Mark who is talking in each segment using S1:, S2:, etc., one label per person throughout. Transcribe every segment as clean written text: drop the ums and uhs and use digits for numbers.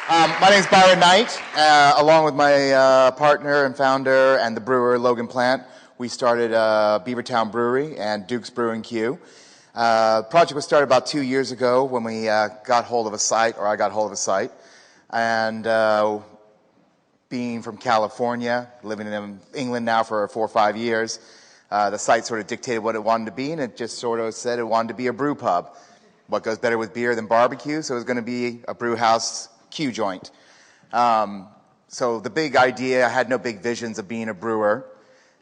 S1: My name's Byron Knight. Along with my partner and founder and the brewer, Logan Plant, we started Beavertown Brewery and Duke's Brewing Q. The project was started about 2 years ago when we got hold of a site, or I got hold of a site. And being from California, living in England now for 4 or 5 years, the site sort of dictated what it wanted to be, and it just sort of said it wanted to be a brew pub. What goes better with beer than barbecue? So it was going to be a brew house Q joint. So the big idea, I had no big visions of being a brewer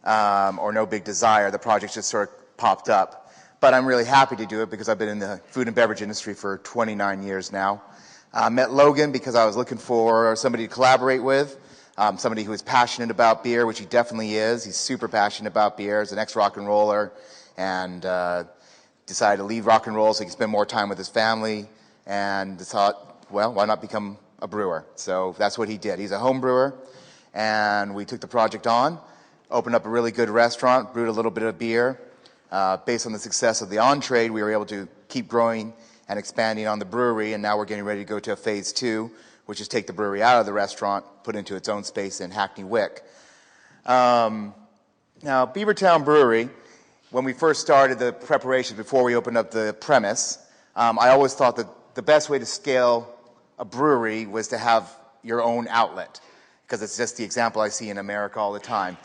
S1: or no big desire. The project just sort of popped up. But I'm really happy to do it because I've been in the food and beverage industry for 29 years now. I met Logan because I was looking for somebody to collaborate with, somebody who is passionate about beer, which he definitely is. He's super passionate about beer. He's an ex-rock and roller and decided to leave rock and roll so he could spend more time with his family, and thought, well, why not become a brewer? So that's what he did. He's a home brewer, and we took the project on, opened up a really good restaurant, brewed a little bit of beer. Based on the success of the on-trade, we were able to keep growing and expanding on the brewery, and now we're getting ready to go to phase 2, which is take the brewery out of the restaurant, put into its own space in Hackney Wick. Now, Beavertown Brewery, when we first started the preparation before we opened up the premise, I always thought that the best way to scale a brewery was to have your own outlet, because it's just the example I see in America all the time.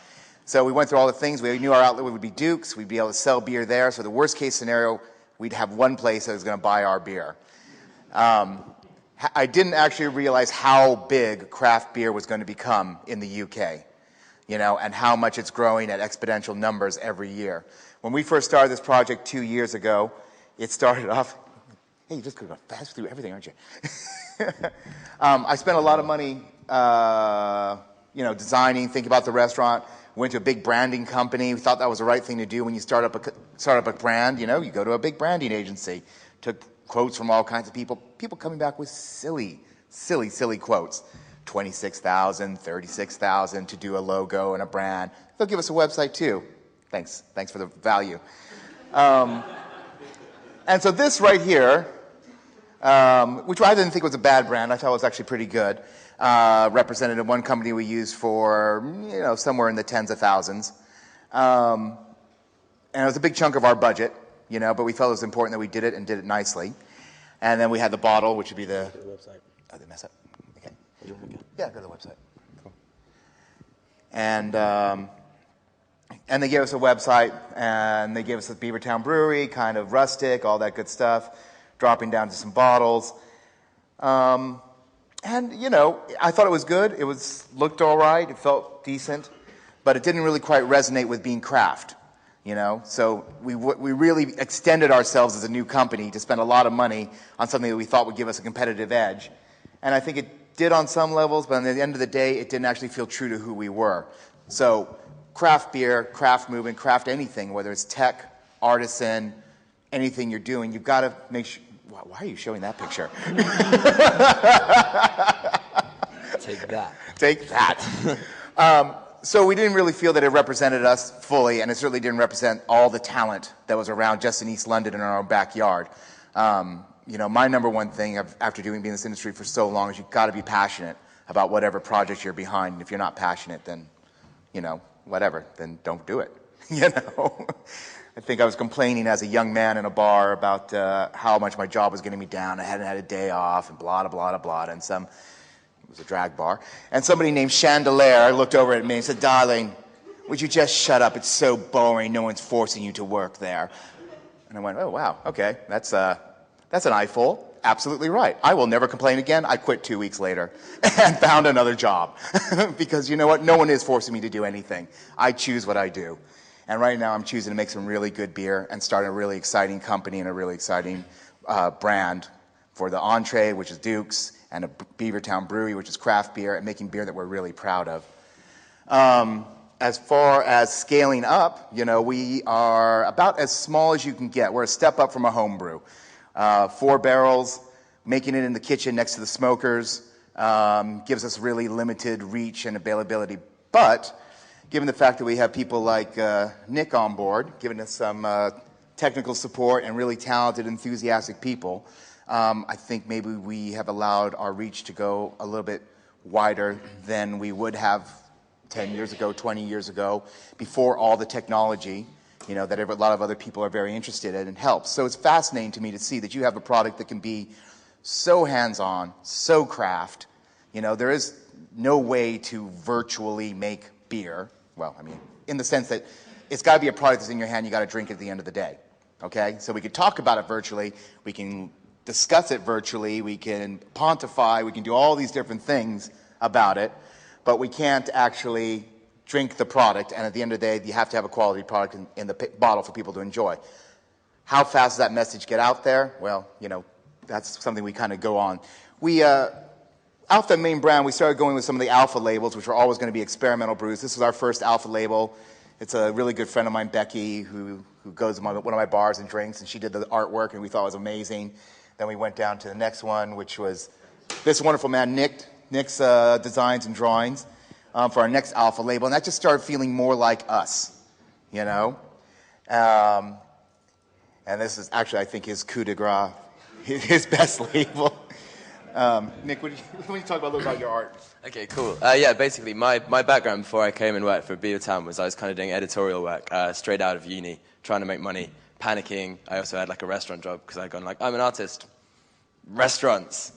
S1: So we went through all the things. We knew our outlet would be Duke's. We'd be able to sell beer there. So the worst case scenario, we'd have one place that was going to buy our beer. I didn't actually realize how big craft beer was going to become in the UK, and how much it's growing at exponential numbers every year. When we first started this project 2 years ago, it started off, hey, you're just going to fast through everything, aren't you? I spent a lot of money, designing, thinking about the restaurant. Went to a big branding company. We thought that was the right thing to do when you start up a brand. You go to a big branding agency. Took quotes from all kinds of people. People coming back with silly quotes. 26,000, 36,000 to do a logo and a brand. They'll give us a website too. Thanks for the value. And so this right here, which I didn't think was a bad brand, I thought it was actually pretty good. Represented one company we used for, somewhere in the tens of thousands. And it was a big chunk of our budget, but we felt it was important that we did it and did it nicely. And then we had the bottle, which would be the
S2: website.
S1: Oh, did I mess up? Okay.
S2: Yeah,
S1: go to the website. Cool. And they gave us a website, and they gave us the Beavertown Brewery, kind of rustic, all that good stuff, dropping down to some bottles. And, I thought it was good. It looked all right. It felt decent. But it didn't really quite resonate with being craft, So we really extended ourselves as a new company to spend a lot of money on something that we thought would give us a competitive edge. And I think it did on some levels, but at the end of the day, it didn't actually feel true to who we were. So craft beer, craft movement, craft anything, whether it's tech, artisan, anything you're doing, you've got to make sure. Why are you showing that picture?
S2: Take that.
S1: Take that. So we didn't really feel that it represented us fully, and it certainly didn't represent all the talent that was around just in East London in our own backyard. My number one thing after being in this industry for so long is you've got to be passionate about whatever project you're behind. And if you're not passionate, then, whatever, then don't do it. I think I was complaining as a young man in a bar about how much my job was getting me down. I hadn't had a day off and blah, blah, blah, blah. And it was a drag bar. And somebody named Chandelier looked over at me and said, "Darling, would you just shut up? It's so boring. No one's forcing you to work there." And I went, "Oh, wow, okay. That's an eyeful. Absolutely right. I will never complain again." I quit 2 weeks later and found another job. Because you know what? No one is forcing me to do anything. I choose what I do. And right now I'm choosing to make some really good beer and start a really exciting company and a really exciting brand for the entree, which is Duke's, and a Beavertown Brewery, which is craft beer, and making beer that we're really proud of. As far as scaling up, we are about as small as you can get. We're a step up from a home brew. 4 barrels, making it in the kitchen next to the smokers, gives us really limited reach and availability. But given the fact that we have people like Nick on board, giving us some technical support and really talented, enthusiastic people, I think maybe we have allowed our reach to go a little bit wider than we would have 10 years ago, 20 years ago, before all the technology, that a lot of other people are very interested in and helps. So it's fascinating to me to see that you have a product that can be so hands-on, so craft. There is no way to virtually make beer. Well, I mean, in the sense that it's got to be a product that's in your hand, you got to drink it at the end of the day. Okay? So we could talk about it virtually, we can discuss it virtually, we can pontify, we can do all these different things about it, but we can't actually drink the product, and at the end of the day, you have to have a quality product in the bottle for people to enjoy. How fast does that message get out there? Well, that's something we kind of go on. Alpha main brand, we started going with some of the alpha labels, which were always going to be experimental brews. This is our first alpha label. It's a really good friend of mine, Becky, who goes to one of my bars and drinks, and she did the artwork, and we thought it was amazing. Then we went down to the next one, which was this wonderful man, Nick's designs and drawings for our next alpha label, and that just started feeling more like us, And this is actually, I think, his coup de grace, his best label. Nick, when you talk a little about your art?
S2: Okay, cool. Yeah, basically, my background before I came and worked for Beavertown was I was kind of doing editorial work straight out of uni, trying to make money, panicking. I also had like a restaurant job because I'd gone like, I'm an artist. Restaurants.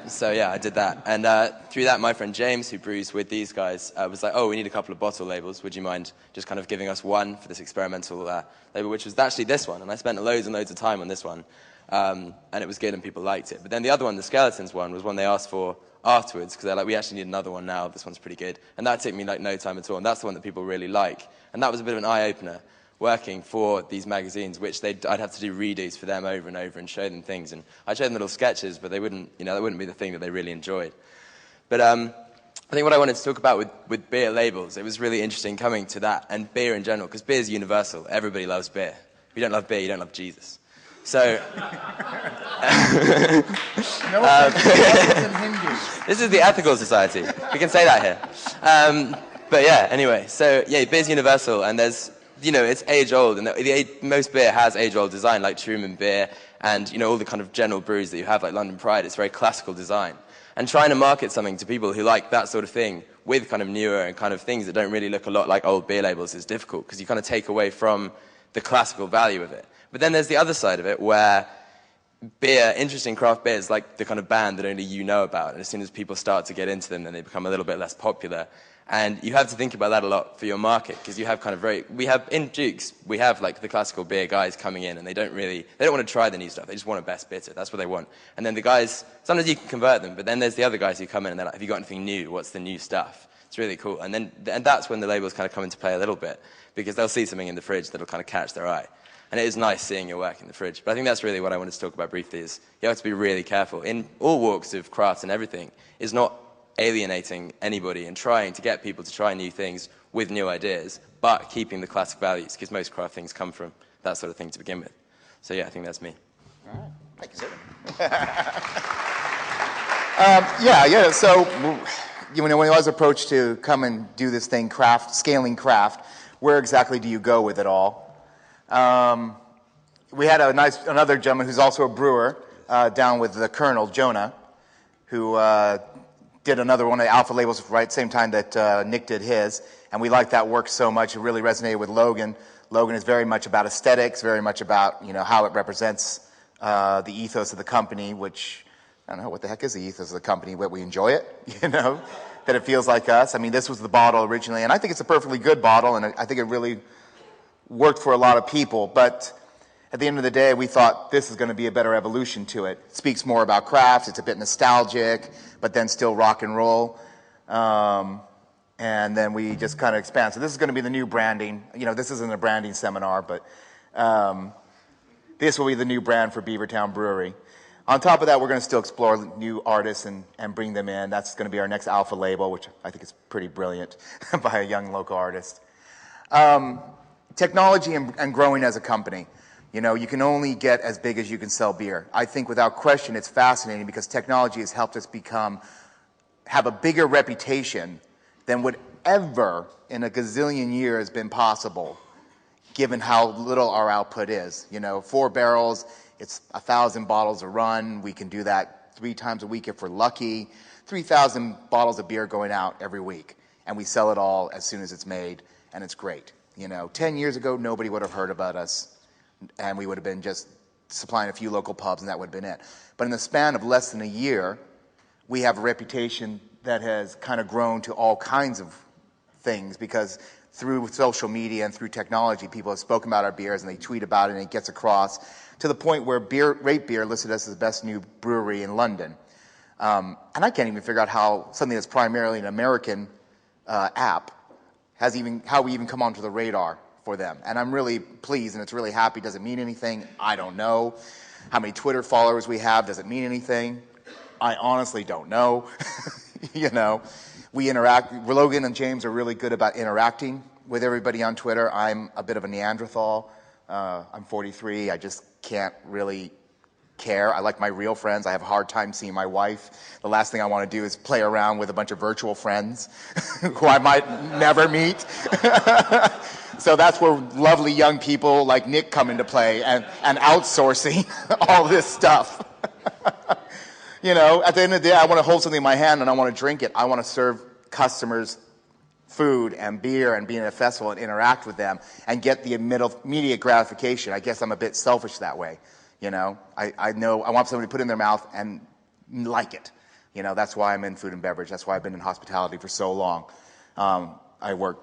S2: So yeah, I did that. And through that, my friend James, who brews with these guys, was like, oh, we need a couple of bottle labels. Would you mind just kind of giving us one for this experimental label, which was actually this one. And I spent loads and loads of time on this one. And it was good and people liked it. But then the other one, the Skeletons one, was one they asked for afterwards because they're like, we actually need another one now. This one's pretty good. And that took me like no time at all. And that's the one that people really like. And that was a bit of an eye-opener working for these magazines, which I'd have to do redos for them over and over and show them things. And I'd show them little sketches, but they wouldn't, that wouldn't be the thing that they really enjoyed. But I think what I wanted to talk about with beer labels, it was really interesting coming to that and beer in general, because beer is universal. Everybody loves beer. If you don't love beer, you don't love Jesus. So, this is the ethical society. We can say that here. But yeah, anyway, so yeah, beer's universal, and there's, it's age-old, and most beer has age-old design, like Truman beer, and, all the kind of general brews that you have, like London Pride. It's very classical design. And trying to market something to people who like that sort of thing with kind of newer and kind of things that don't really look a lot like old beer labels is difficult, because you kind of take away from the classical value of it. But then there's the other side of it, where beer, interesting craft beer, is like the kind of band that only you know about. And as soon as people start to get into them, then they become a little bit less popular. And you have to think about that a lot for your market, because you have kind of in Duke's, we have like the classical beer guys coming in, and they don't want to try the new stuff. They just want a best bitter. That's what they want. And then the guys, sometimes you can convert them, but then there's the other guys who come in and they're like, have you got anything new? What's the new stuff? It's really cool. And that's when the labels kind of come into play a little bit, because they'll see something in the fridge that'll kind of catch their eye. And it is nice seeing your work in the fridge. But I think that's really what I wanted to talk about briefly, is you have to be really careful. In all walks of craft and everything, is not alienating anybody and trying to get people to try new things with new ideas, but keeping the classic values, because most craft things come from that sort of thing to begin with. So yeah, I think that's me.
S1: All right. Thank you, sir. So when I was approached to come and do this thing, scaling craft, where exactly do you go with it all? We had another gentleman who's also a brewer down with the Colonel, Jonah, who did another one of the alpha labels right same time that Nick did his, and we liked that work so much. It really resonated with Logan. Logan is very much about aesthetics, very much about how it represents the ethos of the company, which I don't know what the heck is the ethos of the company, but we enjoy it, that it feels like us. I mean, this was the bottle originally, and I think it's a perfectly good bottle, and I think it really worked for a lot of people, but at the end of the day, we thought this is going to be a better evolution to it. It speaks more about craft, it's a bit nostalgic, but then still rock and roll. And then we just kind of expand. So this is going to be the new branding. This isn't a branding seminar, but this will be the new brand for Beavertown Brewery. On top of that, we're going to still explore new artists and bring them in. That's going to be our next alpha label, which I think is pretty brilliant by a young local artist. Technology and growing as a company. You can only get as big as you can sell beer. I think without question it's fascinating, because technology has helped us have a bigger reputation than would ever in a gazillion years been possible, given how little our output is. 4 barrels It's 1,000 bottles a run. We can do that 3 times a week if we're lucky. 3,000 bottles of beer going out every week. And we sell it all as soon as it's made, and it's great. 10 years ago, nobody would have heard about us, and we would have been just supplying a few local pubs, and that would have been it. But in the span of less than a year, we have a reputation that has kind of grown to all kinds of things, because through social media and through technology, people have spoken about our beers and they tweet about it and it gets across to the point where Rate Beer listed us as the best new brewery in London. And I can't even figure out how something that's primarily an American app how we even come onto the radar for them. And I'm really pleased and it's really happy. Does it mean anything? I don't know. How many Twitter followers we have, does it mean anything? I honestly don't know. We interact. Logan and James are really good about interacting with everybody on Twitter. I'm a bit of a Neanderthal. I'm 43. I just can't really care. I like my real friends. I have a hard time seeing my wife. The last thing I want to do is play around with a bunch of virtual friends who I might never meet. So that's where lovely young people like Nick come into play and outsourcing all this stuff. At the end of the day, I want to hold something in my hand and I want to drink it. I want to serve customers food and beer and be in a festival and interact with them and get the immediate gratification. I guess I'm a bit selfish that way. I know I want somebody to put it in their mouth and like it. That's why I'm in food and beverage. That's why I've been in hospitality for so long. I work,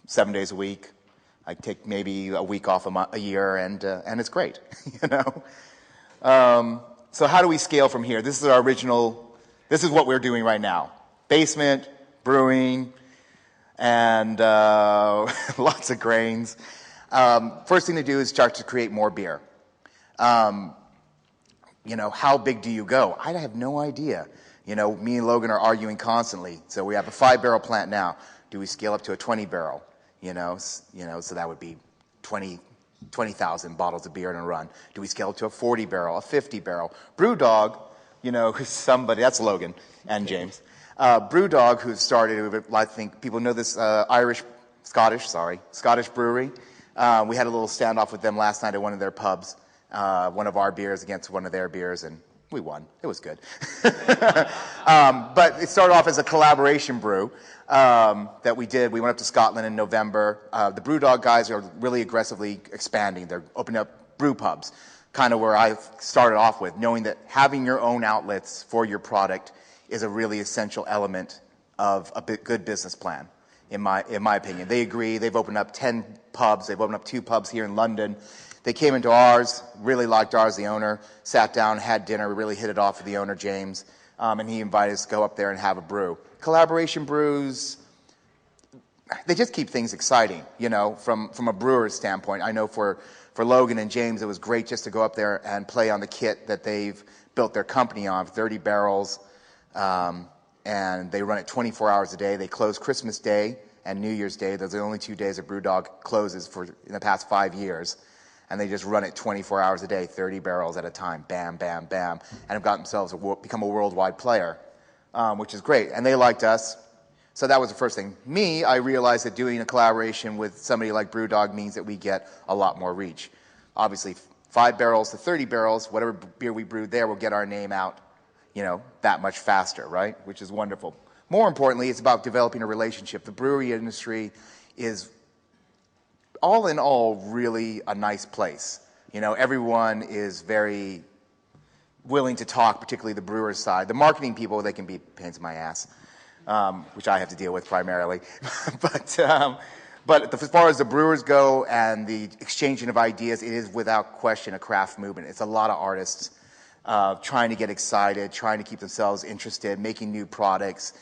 S1: 7 days a week. I take maybe a week off a year, and it's great. So how do we scale from here? This is what we're doing right now. Basement, brewing, and lots of grains. First thing to do is start to create more beer. How big do you go? I have no idea. Me and Logan are arguing constantly. So we have a 5-barrel plant now. Do we scale up to a 20-barrel? So that would be 20,000 bottles of beer in a run. Do we scale it to a 40-barrel, a 50-barrel? Brewdog, who's somebody, that's Logan and James. Brewdog, who started, I think people know this, Scottish brewery. We had a little standoff with them last night at one of their pubs. One of our beers against one of their beers, and we won. It was good. But it started off as a collaboration brew that we did. We went up to Scotland in November. The Brewdog guys are really aggressively expanding. They're opening up brew pubs, kind of where I started off with, knowing that having your own outlets for your product is a really essential element of a good business plan, in my opinion. They agree. They've opened up 10 pubs. They've opened up 2 pubs here in London. They came into ours, really liked ours. The owner sat down, had dinner. We really hit it off with the owner, James, and he invited us to go up there and have a brew. Collaboration brews, they just keep things exciting, from a brewer's standpoint. I know for Logan and James, it was great just to go up there and play on the kit that they've built their company on, 30 barrels, and they run it 24 hours a day. They close Christmas Day and New Year's Day. Those are the only 2 days that Brewdog closes in the past 5 years. And they just run it 24 hours a day, 30 barrels at a time, bam, bam, bam, and have got themselves become a worldwide player, which is great. And they liked us, so that was the first thing. I realized that doing a collaboration with somebody like Brewdog means that we get a lot more reach. Obviously, 5 barrels to 30 barrels, whatever beer we brewed there will get our name out, that much faster, right? Which is wonderful. More importantly, it's about developing a relationship. The brewery industry is all in all, really a nice place. Everyone is very willing to talk, particularly the brewer's side. The marketing people, they can be pains in my ass, which I have to deal with primarily. But as far as the brewers go and the exchanging of ideas, it is without question a craft movement. It's a lot of artists trying to get excited, trying to keep themselves interested, making new products,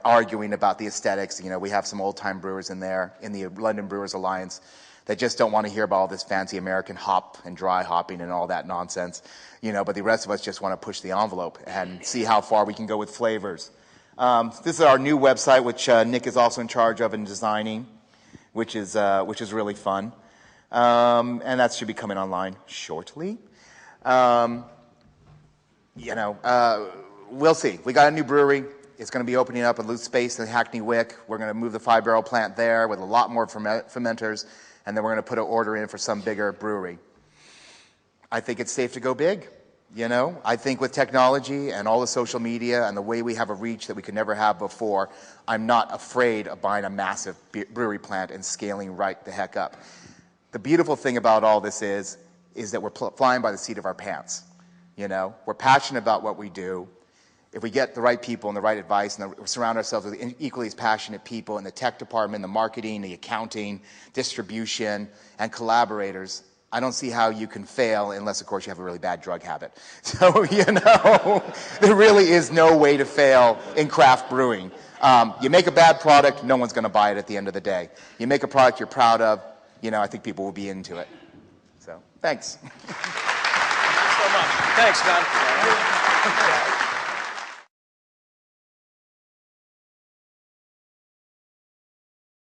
S1: arguing about the aesthetics. We have some old-time brewers in there, in the London Brewers Alliance, that just don't want to hear about all this fancy American hop and dry hopping and all that nonsense. But the rest of us just want to push the envelope and see how far we can go with flavors. This is our new website, which Nick is also in charge of and designing, which is really fun. And that should be coming online shortly. We'll see. We got a new brewery. It's going to be opening up a loose space in Hackney Wick. We're going to move the 5-barrel plant there with a lot more fermenters, and then we're going to put an order in for some bigger brewery. I think it's safe to go big. You know, I think with technology and all the social media and the way we have a reach that we could never have before, I'm not afraid of buying a massive brewery plant and scaling right the heck up. The beautiful thing about all this is that we're flying by the seat of our pants. You know, we're passionate about what we do. If we get the right people and the right advice and surround ourselves with equally as passionate people in the tech department, the marketing, the accounting, distribution, and collaborators, I don't see how you can fail unless, of course, you have a really bad drug habit. So, you know, there really is no way to fail in craft brewing. You make a bad product, no one's going to buy it at the end of the day. You make a product you're proud of, you know, I think people will be into it. So, thanks.
S3: Thanks so much. Thanks, John.